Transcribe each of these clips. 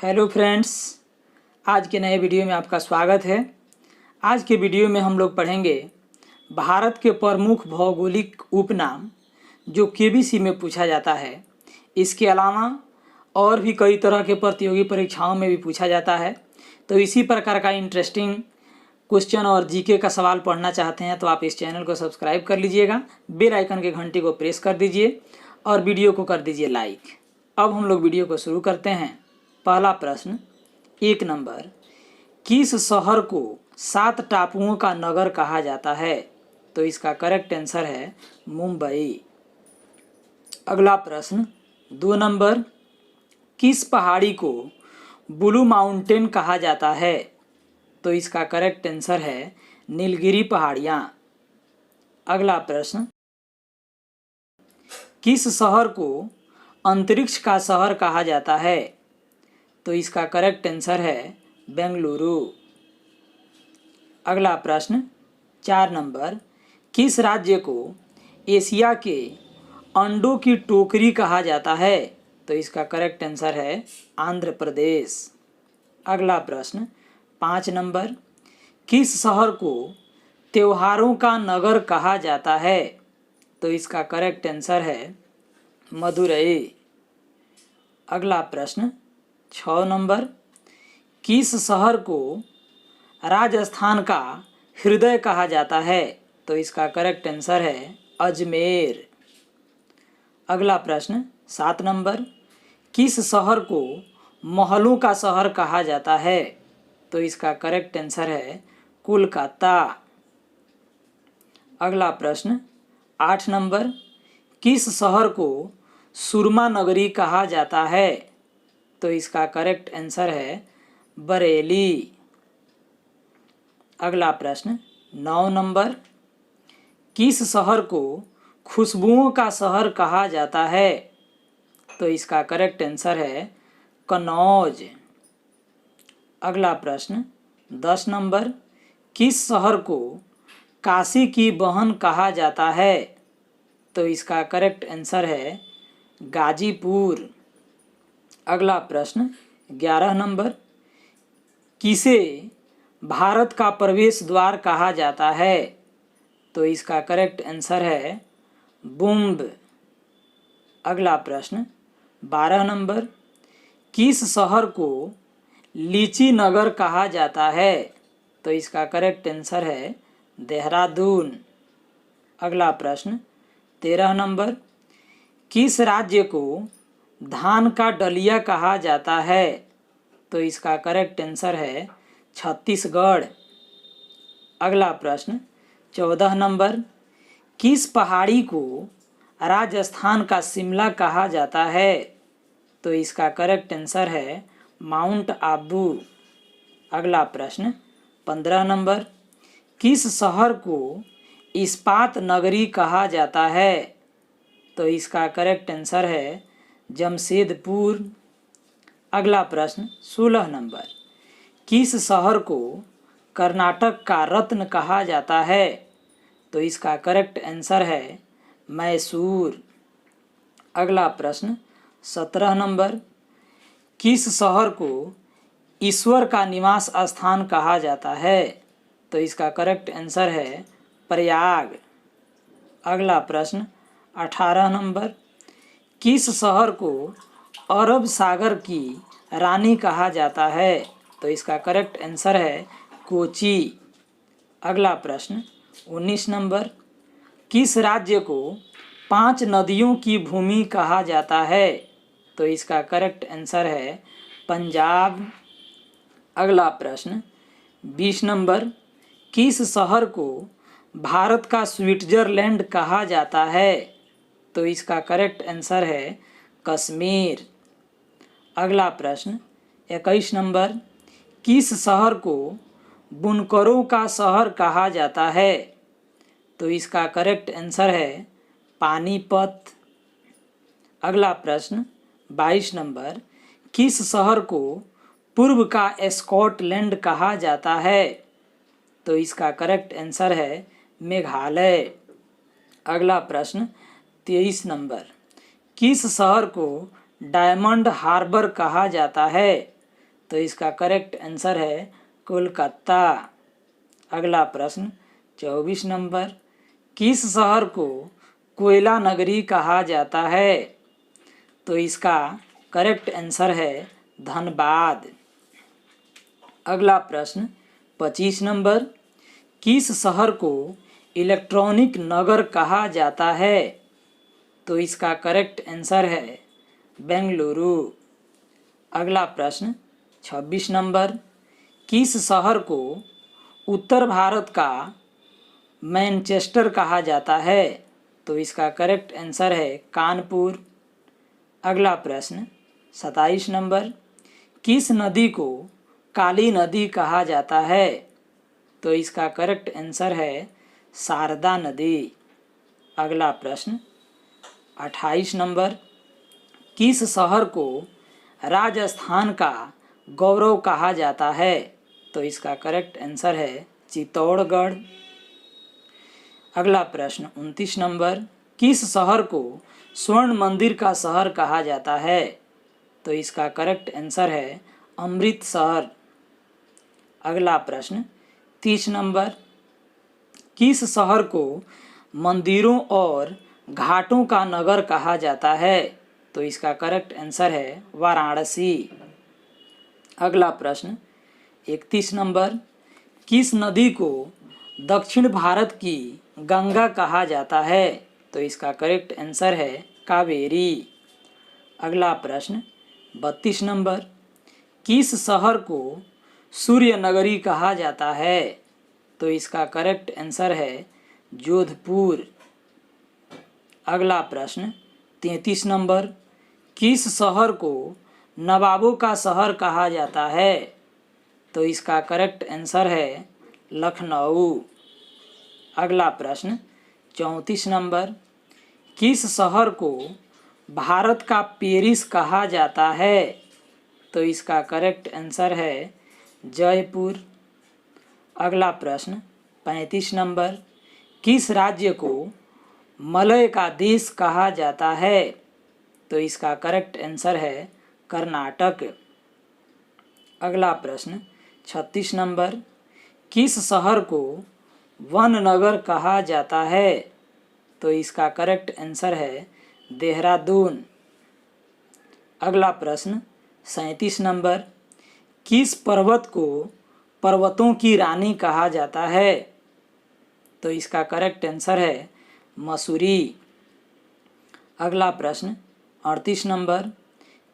Hello friends, आज के नए वीडियो में आपका स्वागत है। आज के वीडियो में हम लोग पढ़ेंगे भारत के प्रमुख भौगोलिक उपनाम जो केबीसी में पूछा जाता है। इसके अलावा और भी कई तरह के प्रतियोगी परीक्षाओं में भी पूछा जाता है। तो इसी प्रकार का इंटरेस्टिंग क्वेश्चन और जीके का सवाल पढ़ना चाहते हैं तो आप इस चैनल को सब्सक्राइब कर लीजिएगा, बेल आइकन के घंटी को प्रेस कर दीजिए और वीडियो को कर दीजिए लाइक। अब हम लोग वीडियो को शुरू करते हैं। पहला प्रश्न 1 नंबर, किस शहर को 7 टापुओं का नगर कहा जाता है? तो इसका करेक्ट आंसर है मुंबई। अगला प्रश्न 2 नंबर, किस पहाड़ी को ब्लू माउंटेन कहा जाता है? तो इसका करेक्ट आंसर है नीलगिरी पहाड़ियाँ। अगला प्रश्न, किस शहर को अंतरिक्ष का शहर कहा जाता है? तो इसका करेक्ट आंसर है बेंगलुरु। अगला प्रश्न 4 नंबर, किस राज्य को एशिया के अंडों की टोकरी कहा जाता है? तो इसका करेक्ट आंसर है आंध्र प्रदेश। अगला प्रश्न 5 नंबर, किस शहर को त्योहारों का नगर कहा जाता है? तो इसका करेक्ट आंसर है मदुरई। अगला प्रश्न 6 नंबर, किस शहर को राजस्थान का हृदय कहा जाता है? तो इसका करेक्ट आंसर है अजमेर। अगला प्रश्न 7 नंबर, किस शहर को महलों का शहर कहा जाता है? तो इसका करेक्ट आंसर है कोलकाता। अगला प्रश्न 8 नंबर, किस शहर को सुरमा नगरी कहा जाता है? तो इसका करेक्ट आंसर है बरेली। अगला प्रश्न 9 नंबर, किस शहर को खुशबुओं का शहर कहा जाता है? तो इसका करेक्ट आंसर है कन्नौज। अगला प्रश्न 10 नंबर, किस शहर को काशी की बहन कहा जाता है? तो इसका करेक्ट आंसर है गाजीपुर। अगला प्रश्न 11 नंबर, किसे भारत का प्रवेश द्वार कहा जाता है? तो इसका करेक्ट आंसर है बुम्ब। अगला प्रश्न 12 नंबर, किस शहर को लीची नगर कहा जाता है? तो इसका करेक्ट आंसर है देहरादून। अगला प्रश्न 13 नंबर, किस राज्य को धान का डलिया कहा जाता है? तो इसका करेक्ट आंसर है छत्तीसगढ़। अगला प्रश्न 14 नंबर, किस पहाड़ी को राजस्थान का शिमला कहा जाता है? तो इसका करेक्ट आंसर है माउंट आबू। अगला प्रश्न 15 नंबर, किस शहर को इस्पात नगरी कहा जाता है? तो इसका करेक्ट आंसर है जमशेदपुर। अगला प्रश्न 16 नंबर, किस शहर को कर्नाटक का रत्न कहा जाता है? तो इसका करेक्ट आंसर है मैसूर। अगला प्रश्न 17 नंबर, किस शहर को ईश्वर का निवास स्थान कहा जाता है? तो इसका करेक्ट आंसर है प्रयाग। अगला प्रश्न 18 नंबर, किस शहर को अरब सागर की रानी कहा जाता है? तो इसका करेक्ट आंसर है कोची। अगला प्रश्न 19 नंबर, किस राज्य को 5 नदियों की भूमि कहा जाता है? तो इसका करेक्ट आंसर है पंजाब। अगला प्रश्न 20 नंबर, किस शहर को भारत का स्विट्जरलैंड कहा जाता है? तो इसका करेक्ट आंसर है कश्मीर। अगला प्रश्न 21 नंबर, किस शहर को बुनकरों का शहर कहा जाता है? तो इसका करेक्ट आंसर है पानीपत। अगला प्रश्न 22 नंबर, किस शहर को पूर्व का स्कॉटलैंड कहा जाता है? तो इसका करेक्ट आंसर है मेघालय। अगला प्रश्न 23 नंबर, किस शहर को डायमंड हार्बर कहा जाता है? तो इसका करेक्ट आंसर है कोलकाता। अगला प्रश्न 24 नंबर, किस शहर को कोयला नगरी कहा जाता है? तो इसका करेक्ट आंसर है धनबाद। अगला प्रश्न 25 नंबर, किस शहर को इलेक्ट्रॉनिक नगर कहा जाता है? तो इसका करेक्ट आंसर है बेंगलुरु। अगला प्रश्न 26 नंबर, किस शहर को उत्तर भारत का मैनचेस्टर कहा जाता है? तो इसका करेक्ट आंसर है कानपुर। अगला प्रश्न 27 नंबर, किस नदी को काली नदी कहा जाता है? तो इसका करेक्ट आंसर है शारदा नदी। अगला प्रश्न 28 नंबर, किस शहर को राजस्थान का गौरव कहा जाता है? तो इसका करेक्ट आंसर है चित्तौड़गढ़। अगला प्रश्न 29 नंबर, किस शहर को स्वर्ण मंदिर का शहर कहा जाता है? तो इसका करेक्ट आंसर है अमृतसर। अगला प्रश्न 30 नंबर, किस शहर को मंदिरों और घाटों का नगर कहा जाता है? तो इसका करेक्ट आंसर है वाराणसी। अगला प्रश्न 31 नंबर, किस नदी को दक्षिण भारत की गंगा कहा जाता है? तो इसका करेक्ट आंसर है कावेरी। अगला प्रश्न 32 नंबर, किस शहर को सूर्य नगरी कहा जाता है? तो इसका करेक्ट आंसर है जोधपुर। अगला प्रश्न 33 नंबर, किस शहर को नवाबों का शहर कहा जाता है? तो इसका करेक्ट आंसर है लखनऊ। अगला प्रश्न 34 नंबर, किस शहर को भारत का पेरिस कहा जाता है? तो इसका करेक्ट आंसर है जयपुर। अगला प्रश्न 35 नंबर, किस राज्य को मलय का देश कहा जाता है? तो इसका करेक्ट आंसर है कर्नाटक। अगला प्रश्न 36 नंबर, किस शहर को वन नगर कहा जाता है? तो इसका करेक्ट आंसर है देहरादून। अगला प्रश्न 37 नंबर, किस पर्वत को पर्वतों की रानी कहा जाता है? तो इसका करेक्ट आंसर है मसूरी। अगला प्रश्न 38 नंबर,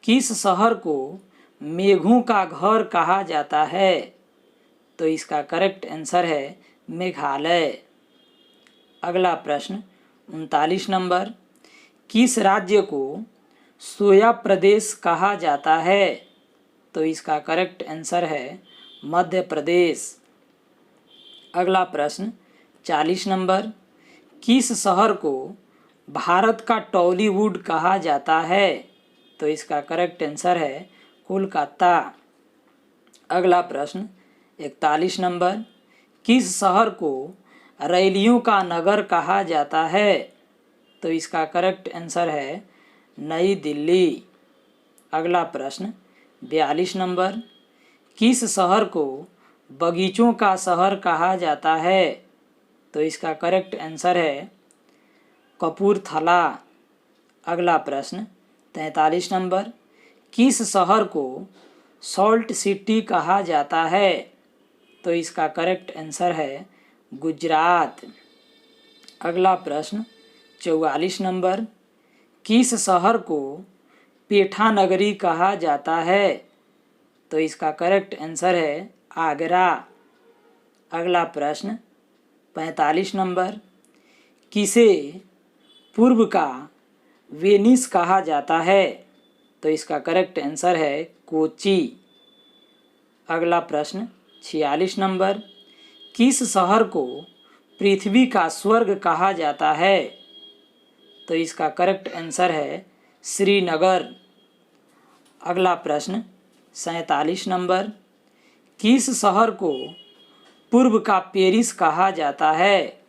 किस शहर को मेघों का घर कहा जाता है? तो इसका करेक्ट आंसर है मेघालय। अगला प्रश्न 39 नंबर, किस राज्य को सोया प्रदेश कहा जाता है? तो इसका करेक्ट आंसर है मध्य प्रदेश। अगला प्रश्न 40 नंबर, किस शहर को भारत का टॉलीवुड कहा जाता है? तो इसका करेक्ट आंसर है कोलकाता। अगला प्रश्न 41 नंबर, किस शहर को रैलियों का नगर कहा जाता है? तो इसका करेक्ट आंसर है नई दिल्ली। अगला प्रश्न 42 नंबर, किस शहर को बगीचों का शहर कहा जाता है? तो इसका करेक्ट आंसर है कपूरथला। अगला प्रश्न 43 नंबर, किस शहर को सॉल्ट सिटी कहा जाता है? तो इसका करेक्ट आंसर है गुजरात। अगला प्रश्न 44 नंबर, किस शहर को पेठा नगरी कहा जाता है? तो इसका करेक्ट आंसर है आगरा। अगला प्रश्न 45 नंबर, किसे पूर्व का वेनिस कहा जाता है? तो इसका करेक्ट आंसर है कोची। अगला प्रश्न 46 नंबर, किस शहर को पृथ्वी का स्वर्ग कहा जाता है? तो इसका करेक्ट आंसर है श्रीनगर। अगला प्रश्न 47 नंबर, किस शहर को पूर्व का पेरिस कहा जाता है?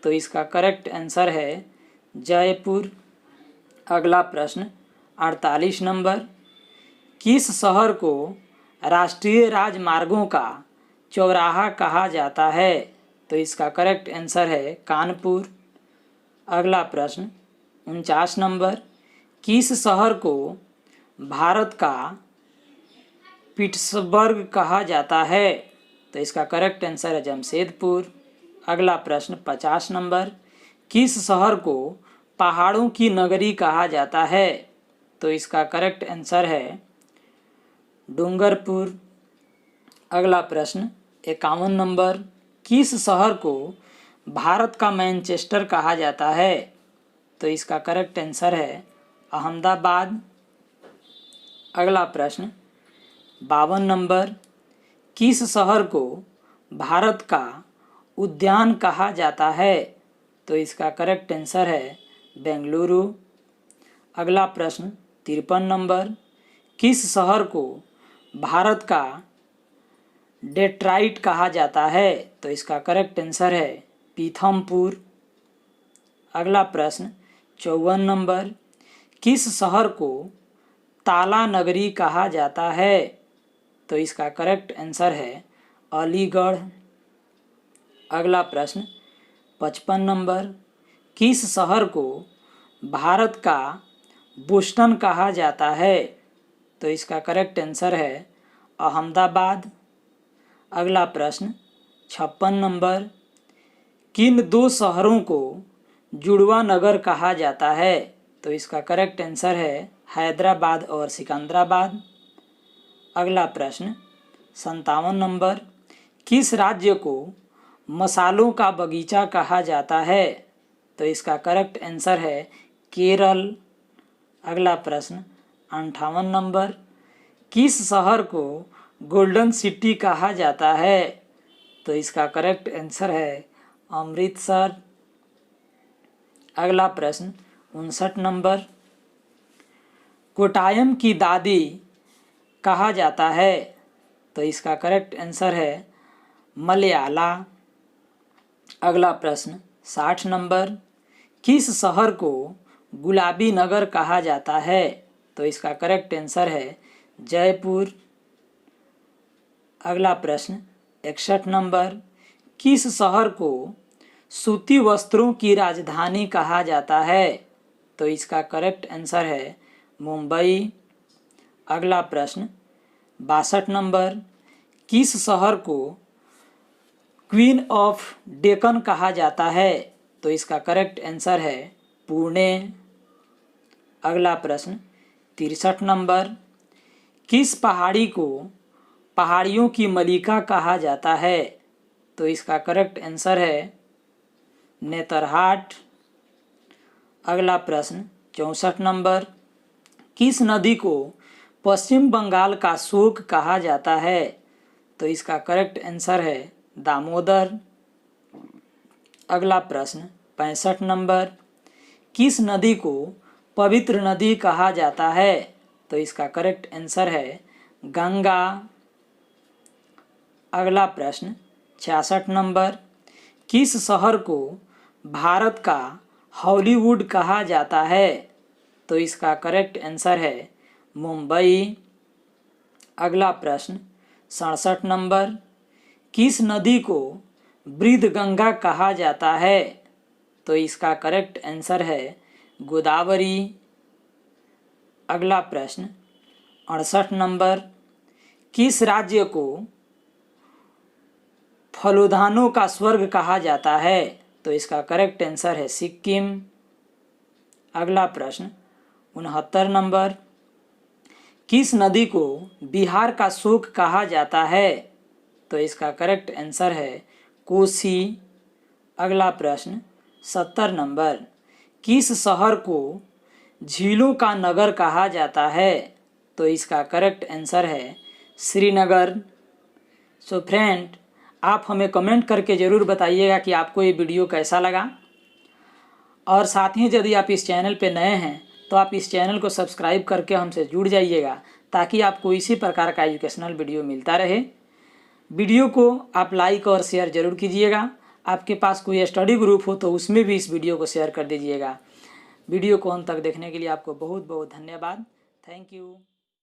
तो इसका करेक्ट आंसर है जयपुर। अगला प्रश्न 48 नंबर, किस शहर को राष्ट्रीय राजमार्गों का चौराहा कहा जाता है? तो इसका करेक्ट आंसर है कानपुर। अगला प्रश्न 49 नंबर, किस शहर को भारत का पिट्सबर्ग कहा जाता है? तो इसका करेक्ट आंसर है जमशेदपुर। अगला प्रश्न 50 नंबर, किस शहर को पहाड़ों की नगरी कहा जाता है? तो इसका करेक्ट आंसर है डूंगरपुर। अगला प्रश्न 51 नंबर, किस शहर को भारत का मैनचेस्टर कहा जाता है? तो इसका करेक्ट आंसर है अहमदाबाद। अगला प्रश्न 52 नंबर, किस शहर को भारत का उद्यान कहा जाता है? तो इसका करेक्ट आंसर है बेंगलुरु। अगला प्रश्न 53 नंबर, किस शहर को भारत का डेट्राइट कहा जाता है? तो इसका करेक्ट आंसर है पीथमपुर। अगला प्रश्न 54 नंबर, किस शहर को ताला नगरी कहा जाता है? तो इसका करेक्ट आंसर है अलीगढ़। अगला प्रश्न 55 नंबर, किस शहर को भारत का बोस्टन कहा जाता है? तो इसका करेक्ट आंसर है अहमदाबाद। अगला प्रश्न 56 नंबर, किन दो शहरों को जुड़वा नगर कहा जाता है? तो इसका करेक्ट आंसर है हैदराबाद और सिकंदराबाद। अगला प्रश्न 57 नंबर, किस राज्य को मसालों का बगीचा कहा जाता है? तो इसका करेक्ट आंसर है केरल। अगला प्रश्न 58 नंबर, किस शहर को गोल्डन सिटी कहा जाता है? तो इसका करेक्ट आंसर है अमृतसर। अगला प्रश्न 59 नंबर, कोटायम की दादी कहा जाता है? तो इसका करेक्ट आंसर है मलयाला। अगला प्रश्न 60 नंबर, किस शहर को गुलाबी नगर कहा जाता है? तो इसका करेक्ट आंसर है जयपुर। अगला प्रश्न 61 नंबर, किस शहर को सूती वस्त्रों की राजधानी कहा जाता है? तो इसका करेक्ट आंसर है मुंबई। अगला प्रश्न 62 नंबर, किस शहर को क्वीन ऑफ डेक्कन कहा जाता है? तो इसका करेक्ट आंसर है पुणे। अगला प्रश्न 63 नंबर, किस पहाड़ी को पहाड़ियों की मलिका कहा जाता है? तो इसका करेक्ट आंसर है नेतरहाट। अगला प्रश्न 64 नंबर, किस नदी को पश्चिम बंगाल का शोक कहा जाता है? तो इसका करेक्ट आंसर है दामोदर। अगला प्रश्न 65 नंबर, किस नदी को पवित्र नदी कहा जाता है? तो इसका करेक्ट आंसर है गंगा। अगला प्रश्न 66 नंबर, किस शहर को भारत का हॉलीवुड कहा जाता है? तो इसका करेक्ट आंसर है मुंबई। अगला प्रश्न 67 नंबर, किस नदी को वृद्धगंगा कहा जाता है? तो इसका करेक्ट आंसर है गोदावरी। अगला प्रश्न 68 नंबर, किस राज्य को फलोधानों का स्वर्ग कहा जाता है? तो इसका करेक्ट आंसर है सिक्किम। अगला प्रश्न 69 नंबर, किस नदी को बिहार का शोक कहा जाता है? तो इसका करेक्ट आंसर है कोसी। अगला प्रश्न 70 नंबर, किस शहर को झीलों का नगर कहा जाता है? तो इसका करेक्ट आंसर है श्रीनगर। सो फ्रेंड, आप हमें कमेंट करके ज़रूर बताइएगा कि आपको ये वीडियो कैसा लगा, और साथ ही यदि आप इस चैनल पे नए हैं तो आप इस चैनल को सब्सक्राइब करके हमसे जुड़ जाइएगा, ताकि आपको इसी प्रकार का एजुकेशनल वीडियो मिलता रहे। वीडियो को आप लाइक और शेयर ज़रूर कीजिएगा। आपके पास कोई स्टडी ग्रुप हो तो उसमें भी इस वीडियो को शेयर कर दीजिएगा। वीडियो को अंत तक देखने के लिए आपको बहुत बहुत धन्यवाद। Thank you.